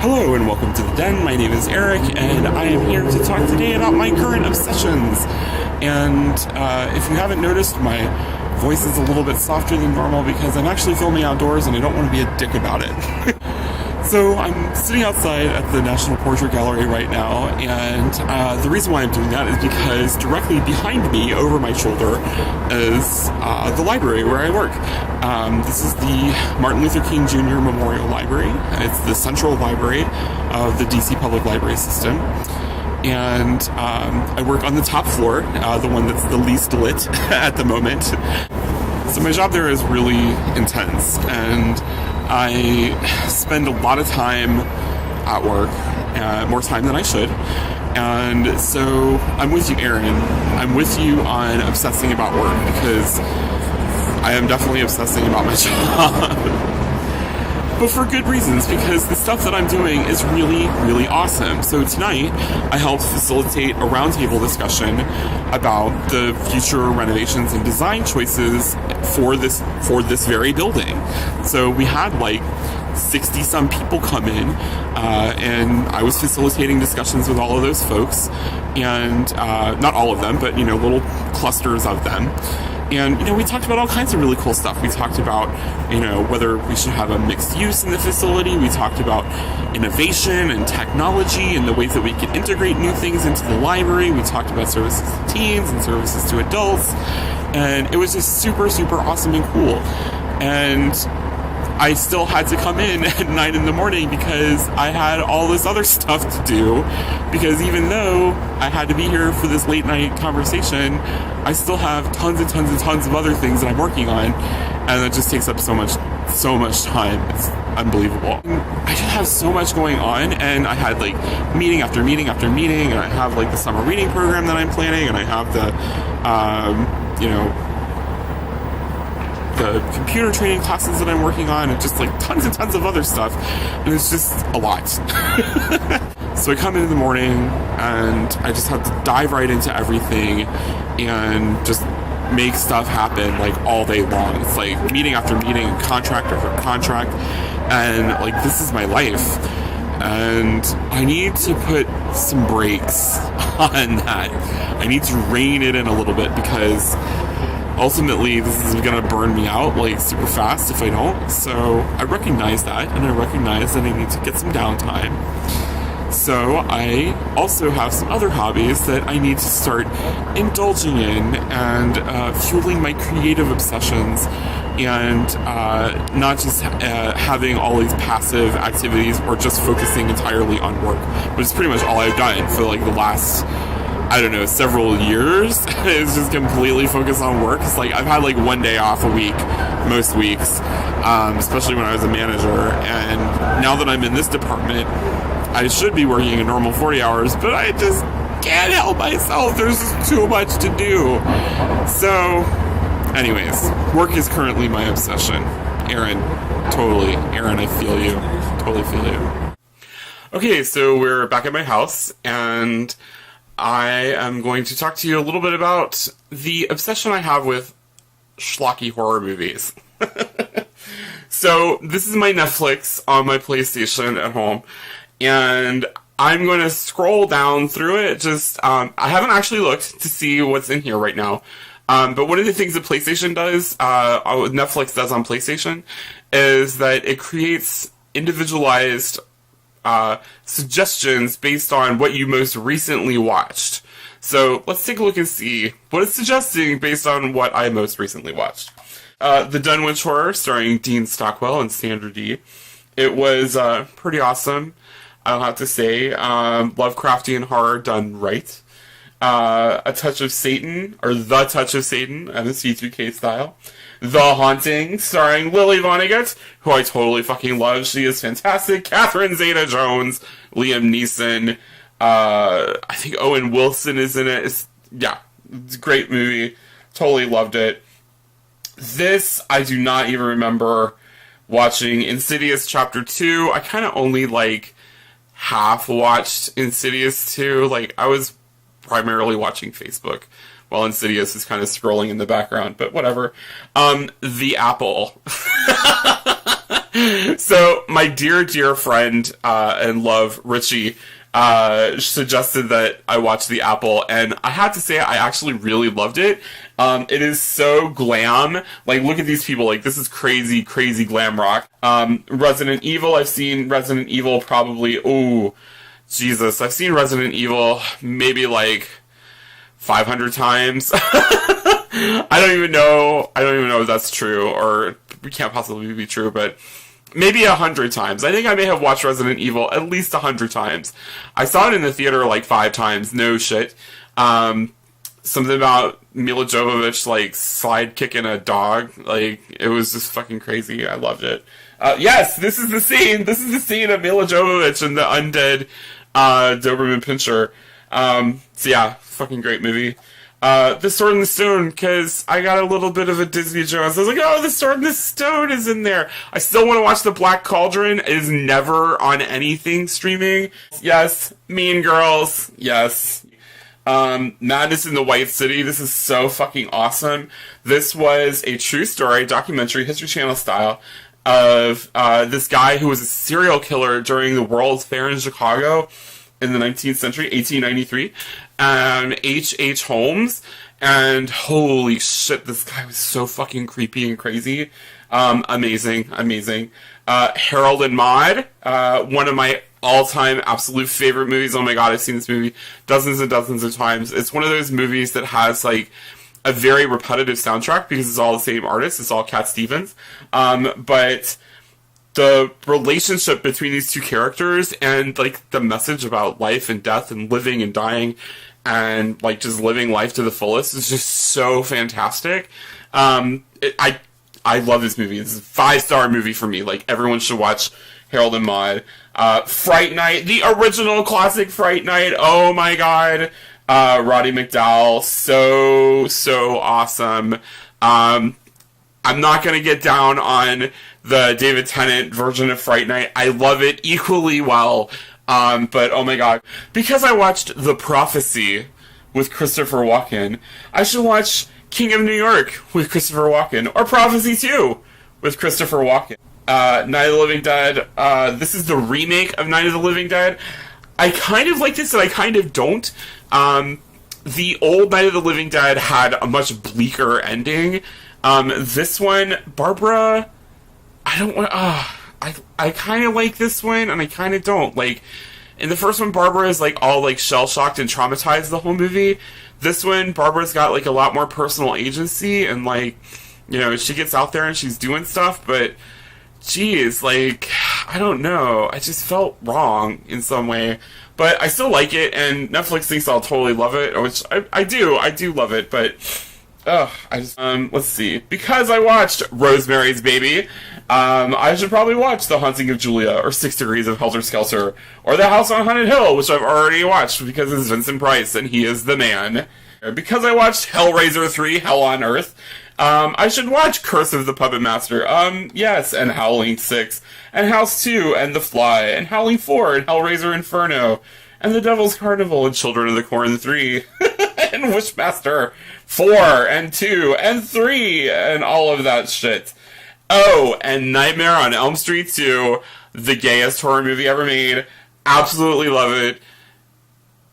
Hello and welcome to the Den. My name is Eric, and I am here to talk today about my current obsessions. And if you haven't noticed, my voice is a little bit softer than normal because I'm actually filming outdoors and I don't want to be a dick about it. So I'm sitting outside at the National Portrait Gallery right now, and the reason why I'm doing that is because directly behind me, over my shoulder, is the library where I work. This is the Martin Luther King Jr. Memorial Library. It's the central library of the DC Public Library System. And I work on the top floor, the one that's the least lit at the moment. So my job there is really intense, and I spend a lot of time at work, more time than I should. And so I'm with you, Aaron. I'm with you on obsessing about work because I am definitely obsessing about my job. But for good reasons, because the stuff that I'm doing is really, really awesome. So tonight, I helped facilitate a roundtable discussion about the future renovations and design choices for this very building. So we had like 60-some people come in, and I was facilitating discussions with all of those folks, and not all of them, but little clusters of them. And, we talked about all kinds of really cool stuff. We talked about, whether we should have a mixed use in the facility. We talked about innovation and technology and the ways that we can integrate new things into the library. We talked about services to teens and services to adults. And it was just super, super awesome and cool. And I still had to come in at 9 in the morning because I had all this other stuff to do. Because even though I had to be here for this late night conversation, I still have tons and tons and tons of other things that I'm working on, and it just takes up so much time. It's unbelievable. I just have so much going on, and I had like meeting after meeting after meeting, and I have like the summer reading program that I'm planning, and I have the computer training classes that I'm working on, and just like tons and tons of other stuff, and it's just a lot. So I come in the morning, and I just have to dive right into everything, and just make stuff happen like all day long. It's like meeting after meeting, contract after contract, and like this is my life. And I need to put some brakes on that. I need to rein it in a little bit because ultimately this is going to burn me out like super fast if I don't. So I recognize that, and I recognize that I need to get some downtime. So I also have some other hobbies that I need to start indulging in and fueling my creative obsessions, and not just having all these passive activities or just focusing entirely on work, which is pretty much all I've done for like the last, several years. Is just completely focused on work. It's like I've had like one day off a week most weeks, especially when I was a manager, and now that I'm in this department, I should be working a normal 40 hours, but I just can't help myself. There's just too much to do. So, anyways, work is currently my obsession. Aaron, I feel you. Totally feel you. Okay, so we're back at my house, and I am going to talk to you a little bit about the obsession I have with schlocky horror movies. So, this is my Netflix on my PlayStation at home. And I'm going to scroll down through it. Just, I haven't actually looked to see what's in here right now. But one of the things that PlayStation does, Netflix does on PlayStation, is that it creates individualized suggestions based on what you most recently watched. So let's take a look and see what it's suggesting based on what I most recently watched. The Dunwich Horror, starring Dean Stockwell and Sandra Dee. It was pretty awesome, I'll have to say. Lovecraftian horror done right. A Touch of Satan, or The Touch of Satan, and the C2K style. The Haunting, starring Lily Vonnegut, who I totally fucking love. She is fantastic. Catherine Zeta-Jones, Liam Neeson, I think Owen Wilson is in it. It's a great movie. Totally loved it. This, I do not even remember watching. Insidious Chapter 2. I kind of only, half watched Insidious 2. I was primarily watching Facebook while Insidious is kind of scrolling in the background, but whatever. The Apple. So my dear friend and love, Richie, suggested that I watch The Apple, and I have to say I actually really loved it. It is so glam. Like, look at these people. Like, this is crazy glam rock. Resident Evil, I've seen Resident Evil probably, Jesus, I've seen Resident Evil maybe like 500 times. I don't even know if that's true, or it can't possibly be true, but maybe 100 times. I think I may have watched Resident Evil at least 100 times. I saw it in the theater like 5 times, no shit. Something about Mila Jovovich, like, slide kicking a dog, like, it was just fucking crazy. I loved it. Yes, this is the scene. This is the scene of Mila Jovovich and the undead, Doberman Pinscher. So yeah, fucking great movie. The Sword and the Stone, because I got a little bit of a Disney Jones. I was like, oh, The Sword and the Stone is in there. I still want to watch The Black Cauldron. It is never on anything streaming. Yes. Mean Girls. Yes. Madness in the White City. This is so fucking awesome. This was a true story, documentary, History Channel style, of this guy who was a serial killer during the World's Fair in Chicago in the 19th century, 1893. H.H. Holmes, and holy shit, this guy was so fucking creepy and crazy. Amazing. Harold and Maude, one of my all-time absolute favorite movies. Oh my god, I've seen this movie dozens and dozens of times. It's one of those movies that has, like, a very repetitive soundtrack because it's all the same artist. It's all Cat Stevens. But the relationship between these two characters and, like, the message about life and death and living and dying and, like, just living life to the fullest is just so fantastic. I love this movie. This is a 5-star movie for me. Like, everyone should watch Harold and Maude. Fright Night, the original classic Fright Night. Oh my god. Roddy McDowall, so awesome. I'm not gonna get down on the David Tennant version of Fright Night. I love it equally well. But oh my god. Because I watched The Prophecy with Christopher Walken, I should watch King of New York with Christopher Walken, or Prophecy 2 with Christopher Walken. Night of the Living Dead. This is the remake of Night of the Living Dead. I kind of like this and I kind of don't. The old Night of the Living Dead had a much bleaker ending. This one, Barbara, I don't want, I kind of like this one and I kind of don't. Like, in the first one, Barbara is, like, all, like, shell-shocked and traumatized the whole movie. This one, Barbara's got, like, a lot more personal agency and, like, you know, she gets out there and she's doing stuff, but geez, like, I don't know. I just felt wrong in some way. But I still like it, and Netflix thinks I'll totally love it, which I do. I do love it, but let's see. Because I watched Rosemary's Baby, I should probably watch The Haunting of Julia, or 6 Degrees of Helter Skelter, or The House on Haunted Hill, which I've already watched because it's Vincent Price, and he is the man. Because I watched Hellraiser 3, Hell on Earth, I should watch Curse of the Puppet Master, yes, and Howling 6, and House 2, and The Fly, and Howling 4, and Hellraiser Inferno, and The Devil's Carnival, and Children of the Corn 3, and Wishmaster 4, and 2, and 3, and all of that shit. Oh, and Nightmare on Elm Street 2, the gayest horror movie ever made. Absolutely love it.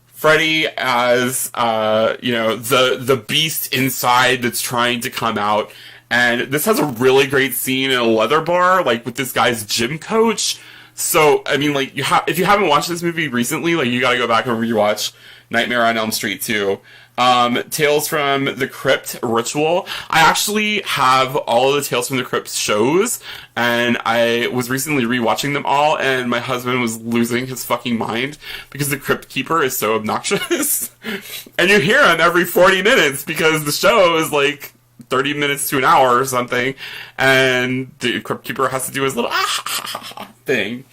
Freddy as, the beast inside that's trying to come out. And this has a really great scene in a leather bar, like, with this guy's gym coach. So, I mean, like, if you haven't watched this movie recently, like, you gotta go back and rewatch Nightmare on Elm Street 2. Tales from the Crypt Ritual. I actually have all of the Tales from the Crypt shows, and I was recently rewatching them all, and my husband was losing his fucking mind because the Crypt Keeper is so obnoxious. And you hear him every 40 minutes because the show is like 30 minutes to an hour or something, and the Crypt Keeper has to do his little thing.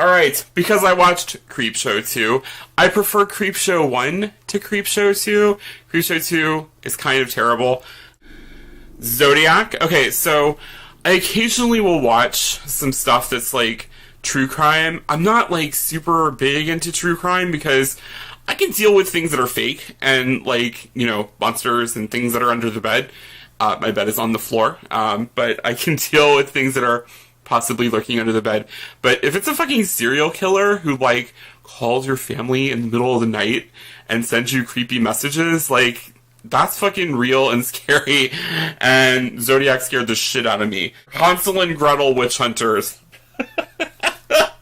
Alright, because I watched Creepshow 2, I prefer Creepshow 1 to Creepshow 2. Creepshow 2 is kind of terrible. Zodiac. Okay, so I occasionally will watch some stuff that's, like, true crime. I'm not, like, super big into true crime because I can deal with things that are fake and, like, you know, monsters and things that are under the bed. My bed is on the floor, but I can deal with things that are possibly lurking under the bed. But if it's a fucking serial killer who, like, calls your family in the middle of the night and sends you creepy messages, like, that's fucking real and scary, and Zodiac scared the shit out of me. Hansel and Gretel Witch Hunters.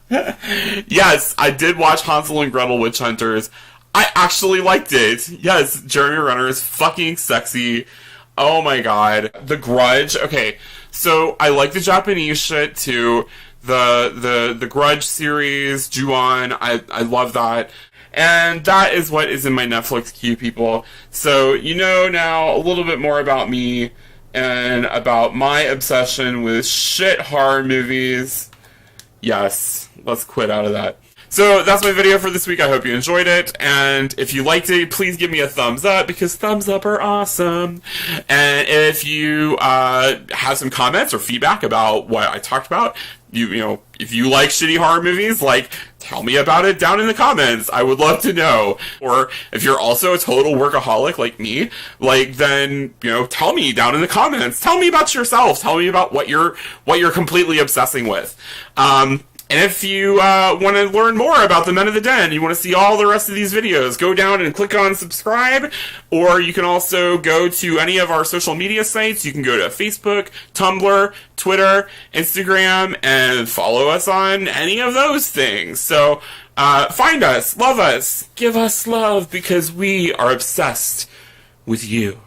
Yes, I did watch Hansel and Gretel Witch Hunters. I actually liked it. Yes, Jeremy Renner is fucking sexy. Oh my god. The Grudge. Okay, so I like the Japanese shit too. The Grudge series, Ju-on, I love that. And that is what is in my Netflix queue, people. So you know now a little bit more about me and about my obsession with shit horror movies. Yes, let's quit out of that. So that's my video for this week. I hope you enjoyed it, and if you liked it, please give me a thumbs up, because thumbs up are awesome. And if you have some comments or feedback about what I talked about, you know, if you like shitty horror movies, like, tell me about it down in the comments. I would love to know. Or if you're also a total workaholic like me, like, then, you know, tell me down in the comments. Tell me about yourself. Tell me about what you're completely obsessing with. And if you want to learn more about the Men of the Den, you want to see all the rest of these videos, go down and click on subscribe, or you can also go to any of our social media sites. You can go to Facebook, Tumblr, Twitter, Instagram, and follow us on any of those things. So find us, love us, give us love, because we are obsessed with you.